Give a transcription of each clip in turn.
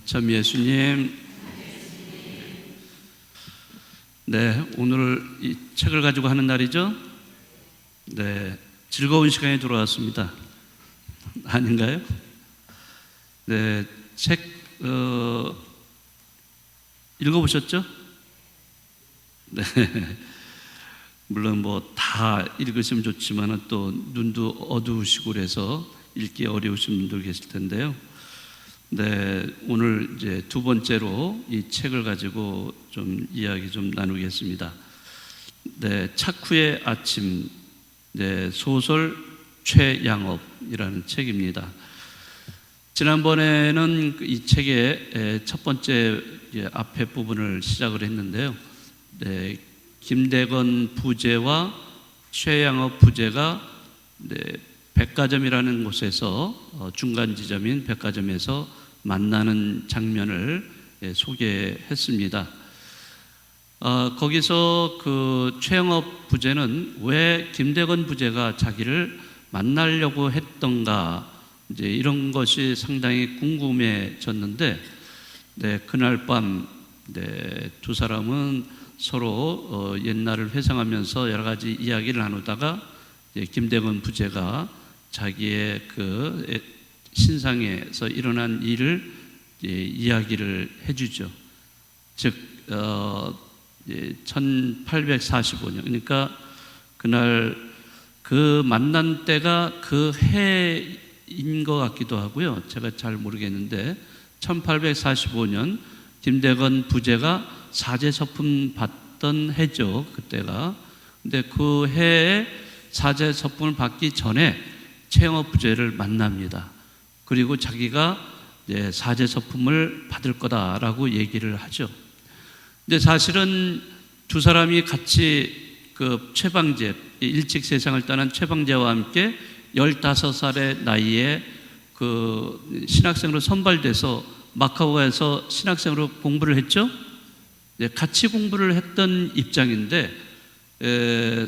참 예수님, 네, 오늘 이 책을 가지고 하는 날이죠? 네, 즐거운 시간이 돌아왔습니다. 아닌가요? 네, 책 읽어보셨죠? 네, 물론 뭐 다 읽으시면 좋지만 또 눈도 어두우시고 그래서 읽기 어려우신 분들 계실 텐데요. 네, 오늘 이제 두 번째로 이 책을 가지고 좀 이야기 좀 나누겠습니다. 네, 착후의 아침, 네, 소설 최양업이라는 책입니다. 지난번에는 이 책의 첫 번째 앞에 부분을 시작을 했는데요. 네, 김대건 부제와 최양업 부제가 네, 백화점이라는 곳에서 중간 지점인 백화점에서 만나는 장면을 소개했습니다. 거기서 그 최양업 부제는 왜 김대건 부제가 자기를 만나려고 했던가 이제 이런 것이 상당히 궁금해졌는데, 네, 그날 밤 네, 두 사람은 서로 옛날을 회상하면서 여러 가지 이야기를 나누다가 김대건 부제가 자기의 그 신상에서 일어난 일을 이야기를 해주죠. 즉 1845년, 그러니까 그날 그 만난 때가 그 해인 것 같기도 하고요. 제가 잘 모르겠는데 1845년 김대건 부제가 사제서품 받던 해죠, 그때가. 근데 그 해에 사제서품을 받기 전에 최양업 부제를 만납니다. 그리고 자기가 사제서품을 받을 거다라고 얘기를 하죠. 근데 사실은 두 사람이 같이 그 최방제, 일찍 세상을 떠난 최방제와 함께 15살의 나이에 그 신학생으로 선발돼서 마카오에서 신학생으로 공부를 했죠. 같이 공부를 했던 입장인데,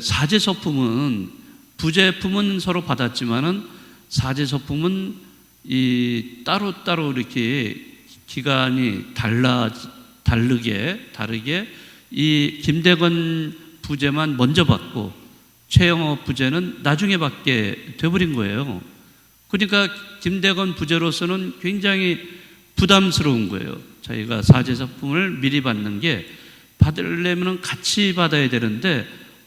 사제서품은 부제품은 서로 받았지만은 사제서품은 이 따로따로 이렇게 기간이 다르게 이 김대건 부제만 먼저 받고 최양업 부제는 나중에 받게 돼버린 거예요. 그러니까 김대건 부제로서는 굉장히 부담스러운 거예요. 자기가 사제서품을 미리 받는 게 받으려면 같이 받아야 되는데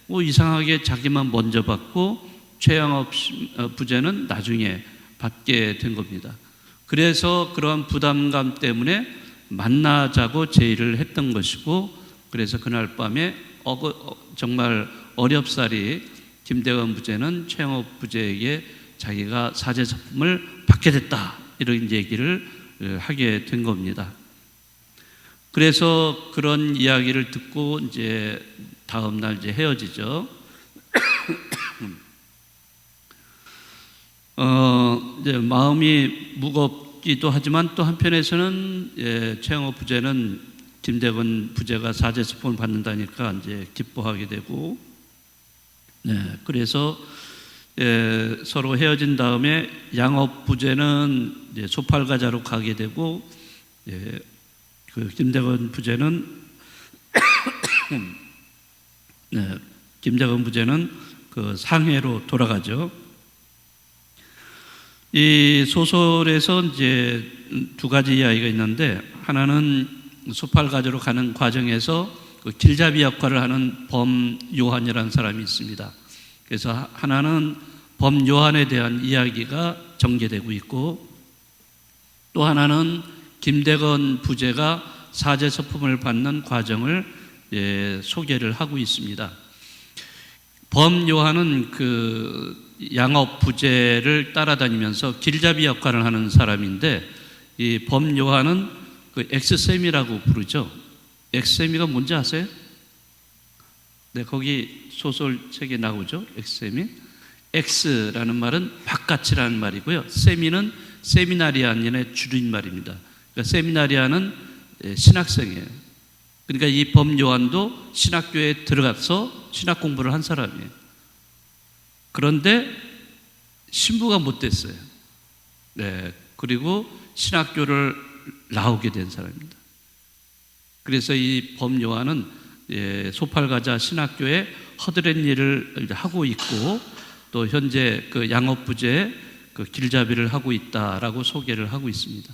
이상하게 자기만 먼저 받고 최양업 부제는 나중에 받게 된 겁니다. 그래서 그런 부담감 때문에 만나자고 제의를 했던 것이고, 그래서 그날 밤에 정말 어렵사리 김대건 부제는 최양업 부제에게 자기가 사제서품을 받게 됐다, 이런 얘기를 하게 된 겁니다. 그래서 그런 이야기를 듣고 이제 다음 날 이제 헤어지죠. 이제 마음이 무겁기도 하지만 또 한편에서는 최양업 부제는 김대건 부제가 사제서품을 받는다니까 이제 기뻐하게 되고, 네, 그래서 서로 헤어진 다음에 양업 부제는 이제 소팔가자로 가게 되고, 그 김대건 부제는 네, 김대건 부제는 그 상해로 돌아가죠. 이 소설에서 이제 두 가지 이야기가 있는데, 하나는 소팔가자로 가는 과정에서 그 길잡이 역할을 하는 범요한이라는 사람이 있습니다. 그래서 하나는 범요한에 대한 이야기가 전개되고 있고, 또 하나는 김대건 부제가 사제서품을 받는 과정을 소개를 하고 있습니다. 범요한은 그 양업 부제를 따라다니면서 길잡이 역할을 하는 사람인데, 이 범요한은 그 엑스세미라고 부르죠. 엑스세미가 뭔지 아세요? 네, 거기 소설책에 나오죠. 엑스세미. 엑스라는 말은 바깥이라는 말이고요. 세미는 세미나리안의 줄임말입니다. 그러니까 세미나리안은 신학생이에요. 그러니까 이 범요한도 신학교에 들어가서 신학 공부를 한 사람이에요. 그런데 신부가 못 됐어요. 네, 그리고 신학교를 나오게 된 사람입니다. 그래서 이 범요한은 소팔가자 신학교에 허드렛 일을 하고 있고 또 현재 그 양업부재 그 길잡이를 하고 있다라고 소개를 하고 있습니다.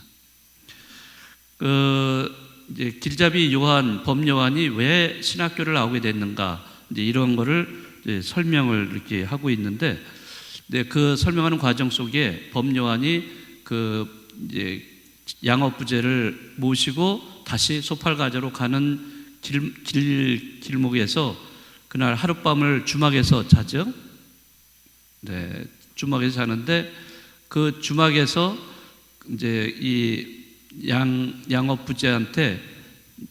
이제 길잡이 요한, 범요한이 왜 신학교를 나오게 됐는가, 이제 이런 거를 이제 설명을 이렇게 하고 있는데, 그 설명하는 과정 속에 범요한이 그 이제 양업부재를 모시고 다시 소팔가자로 가는 길목에서 그날 하룻밤을 주막에서 자죠. 네, 주막에서 자는데 그 주막에서 이제 이 양업 부재한테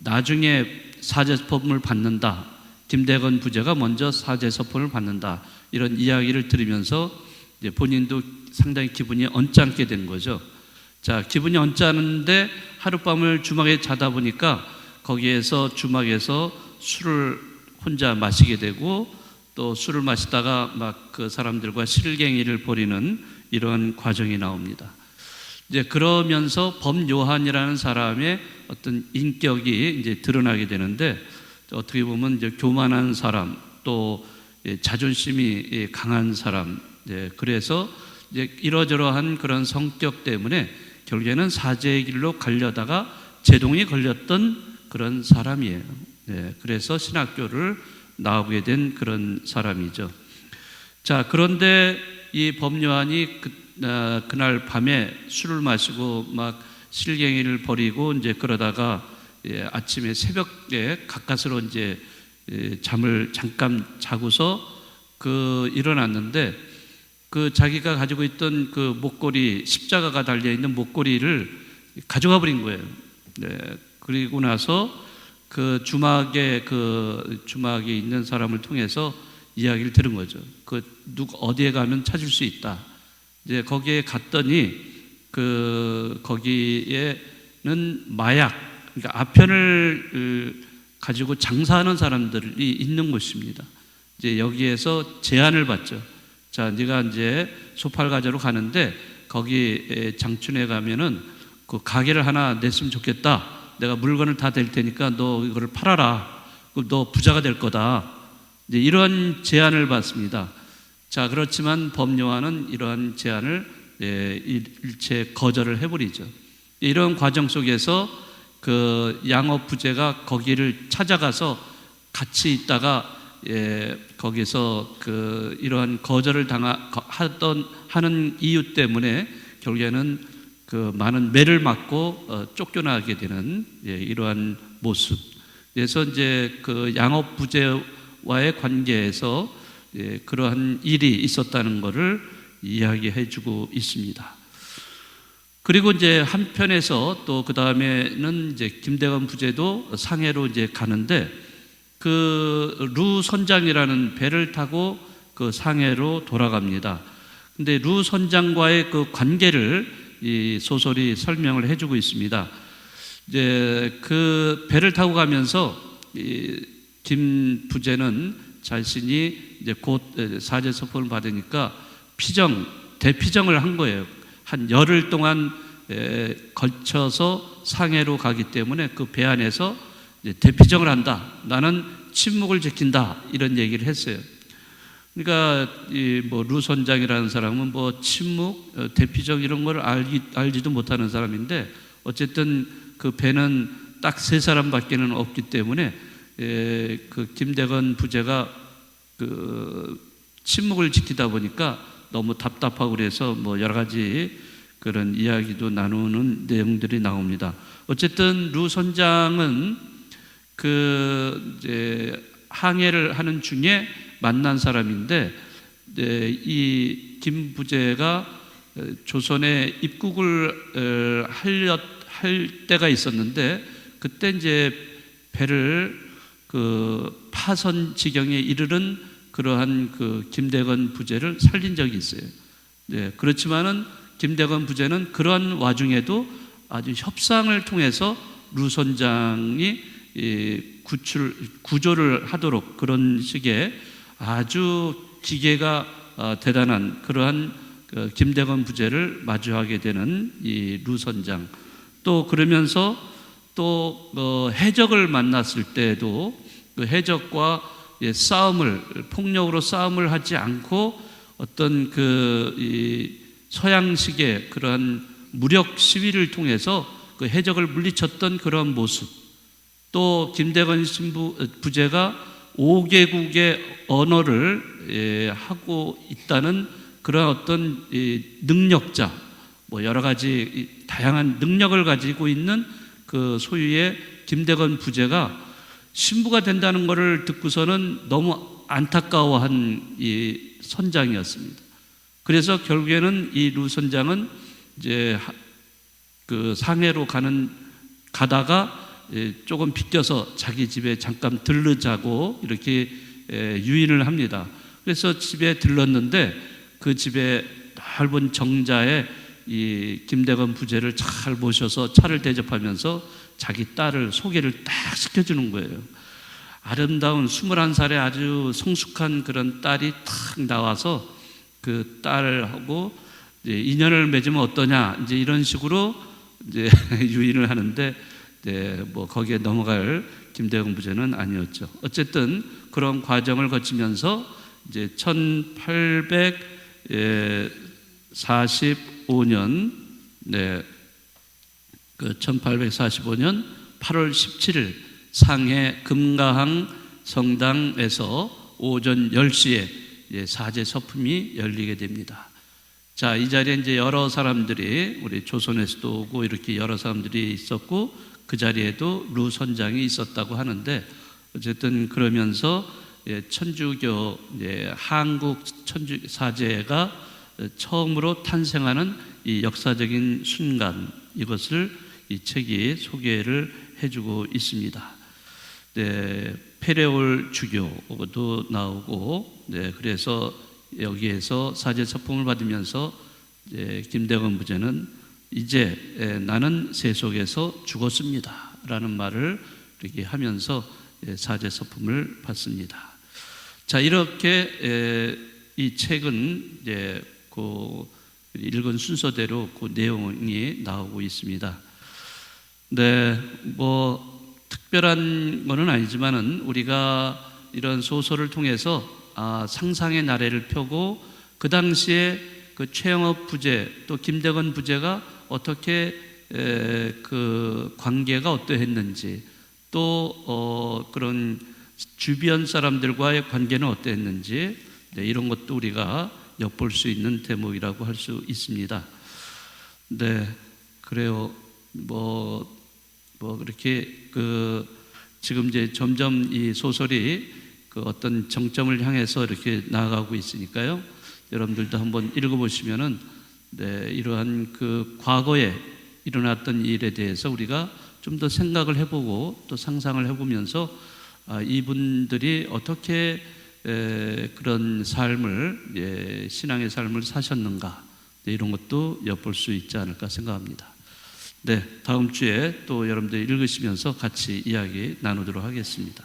나중에 사제서폰을 받는다, 김대건 부재가 먼저 사제서폰을 받는다, 이런 이야기를 들으면서 이제 본인도 상당히 기분이 언짢게 된 거죠. 자, 기분이 언짢은데 하룻밤을 주막에 자다 보니까 거기에서 주막에서 술을 혼자 마시게 되고 또 술을 마시다가 막 그 사람들과 실갱이를 벌이는 이런 과정이 나옵니다. 이제 그러면서 범요한이라는 사람의 어떤 인격이 이제 드러나게 되는데, 어떻게 보면 이제 교만한 사람, 또 자존심이 강한 사람, 그래서 이제 이러저러한 그런 성격 때문에 결국에는 사제의 길로 가려다가 제동이 걸렸던 그런 사람이에요. 그래서 신학교를 나오게 된 그런 사람이죠. 자, 그런데 이 범요한이 그날 밤에 술을 마시고 막 실갱이를 벌이고 이제 그러다가 아침에 새벽에 가까스로 이제 잠을 잠깐 자고서 일어났는데 그 자기가 가지고 있던 그 목걸이, 십자가가 달려 있는 목걸이를 가져가 버린 거예요. 그리고 나서 그 주막에 있는 사람을 통해서 이야기를 들은 거죠. 어디에 가면 찾을 수 있다. 이제 거기에 갔더니 거기에는 마약, 그러니까 아편을 가지고 장사하는 사람들이 있는 곳입니다. 이제 여기에서 제안을 받죠. 자, 네가 이제 소팔가자로 가는데 거기 장춘에 가면은 그 가게를 하나 냈으면 좋겠다. 내가 물건을 다 댈 테니까 너 이거를 팔아라. 그럼 너 부자가 될 거다. 이제 이런 제안을 받습니다. 자, 그렇지만 범요한은 이러한 제안을 일체 거절을 해버리죠. 이런 과정 속에서 그 양업부재가 거기를 찾아가서 같이 있다가 거기서 이러한 거절을 하는 이유 때문에 결국에는 많은 매를 맞고 쫓겨나게 되는 이러한 모습. 그래서 이제 양업부재와의 관계에서 그러한 일이 있었다는 것을 이야기해 주고 있습니다. 그리고 이제 한편에서 또 그 다음에는 이제 김대건 부재도 상해로 이제 가는데 루 선장이라는 배를 타고 그 상해로 돌아갑니다. 근데 루 선장과의 그 관계를 이 소설이 설명을 해주고 있습니다. 이제 그 배를 타고 가면서 김 부재는 자신이 이제 곧 사제서폰을 받으니까 대피정을 한 거예요. 한 열흘 동안 걸쳐서 상해로 가기 때문에 그 배 안에서 대피정을 한다. 나는 침묵을 지킨다. 이런 얘기를 했어요. 그러니까 루 선장이라는 사람은 침묵, 대피정 이런 걸 알지도 못하는 사람인데 어쨌든 그 배는 딱 3사람밖에는 없기 때문에 그 김대건 부재가 침묵을 지키다 보니까 너무 답답하고 그래서 여러 가지 그런 이야기도 나누는 내용들이 나옵니다. 어쨌든 루 선장은 이제 항해를 하는 중에 만난 사람인데 이 김 부재가 조선에 입국을 할 때가 있었는데 그때 이제 배를 파선 지경에 이르는 그러한 김대건 부재를 살린 적이 있어요. 그렇지만은 김대건 부재는 그런 와중에도 아주 협상을 통해서 루 선장이 구조를 하도록 그런 식의 아주 기계가 대단한 그러한 김대건 부재를 마주하게 되는 이 루 선장, 또 그러면서 또 해적을 만났을 때도 그 해적과 폭력으로 싸움을 하지 않고 어떤 이 서양식의 그러한 무력 시위를 통해서 그 해적을 물리쳤던 그런 모습, 또 김대건 부제가 5개국의 언어를 하고 있다는 그런 어떤 능력자, 여러 가지 다양한 능력을 가지고 있는 그 소유의 김대건 부제가 신부가 된다는 것을 듣고서는 너무 안타까워한 이 선장이었습니다. 그래서 결국에는 이 루 선장은 이제 그 상해로 가다가 조금 비껴서 자기 집에 잠깐 들르자고 이렇게 유인을 합니다. 그래서 집에 들렀는데 그 집에 넓은 정자에 이 김대건 부제를 잘 모셔서 차를 대접하면서 자기 딸을 소개를 딱 시켜주는 거예요. 아름다운 21살의 아주 성숙한 그런 딸이 탁 나와서 그 딸하고 이제 인연을 맺으면 어떠냐, 이제 이런 식으로 이제 유인을 하는데, 거기에 넘어갈 김대건 부제는 아니었죠. 어쨌든 그런 과정을 거치면서 이제 1845년, 그 1845년 8월 17일 상해 금가항 성당에서 오전 10시에 사제 서품이 열리게 됩니다. 자, 이 자리에 이제 여러 사람들이, 우리 조선에서도 오고 이렇게 여러 사람들이 있었고, 그 자리에도 루 선장이 있었다고 하는데, 어쨌든 그러면서 천주교 한국 천주 사제가 처음으로 탄생하는 이 역사적인 순간, 이것을 이 책이 소개를 해주고 있습니다. 페레올 주교도 나오고, 그래서 여기에서 사제 서품을 받으면서 김대건 부제는 이제 나는 세속에서 죽었습니다 라는 말을 이렇게 하면서 사제 서품을 받습니다. 자, 이렇게 이 책은 그 읽은 순서대로 그 내용이 나오고 있습니다. 특별한 것은 아니지만은 우리가 이런 소설을 통해서 상상의 나래를 펴고 그 당시에 그 최영업 부제 또 김대건 부제가 어떻게 그 관계가 어떠했는지, 또 그런 주변 사람들과의 관계는 어떠했는지, 이런 것도 우리가 엿볼 수 있는 대목이라고 할 수 있습니다. 그래요. 그렇게 지금 이제 점점 이 소설이 그 어떤 정점을 향해서 이렇게 나아가고 있으니까요. 여러분들도 한번 읽어보시면은 이러한 그 과거에 일어났던 일에 대해서 우리가 좀 더 생각을 해보고 또 상상을 해보면서 이분들이 어떻게 그런 삶을, 신앙의 삶을 사셨는가, 이런 것도 엿볼 수 있지 않을까 생각합니다. 다음 주에 또 여러분들이 읽으시면서 같이 이야기 나누도록 하겠습니다.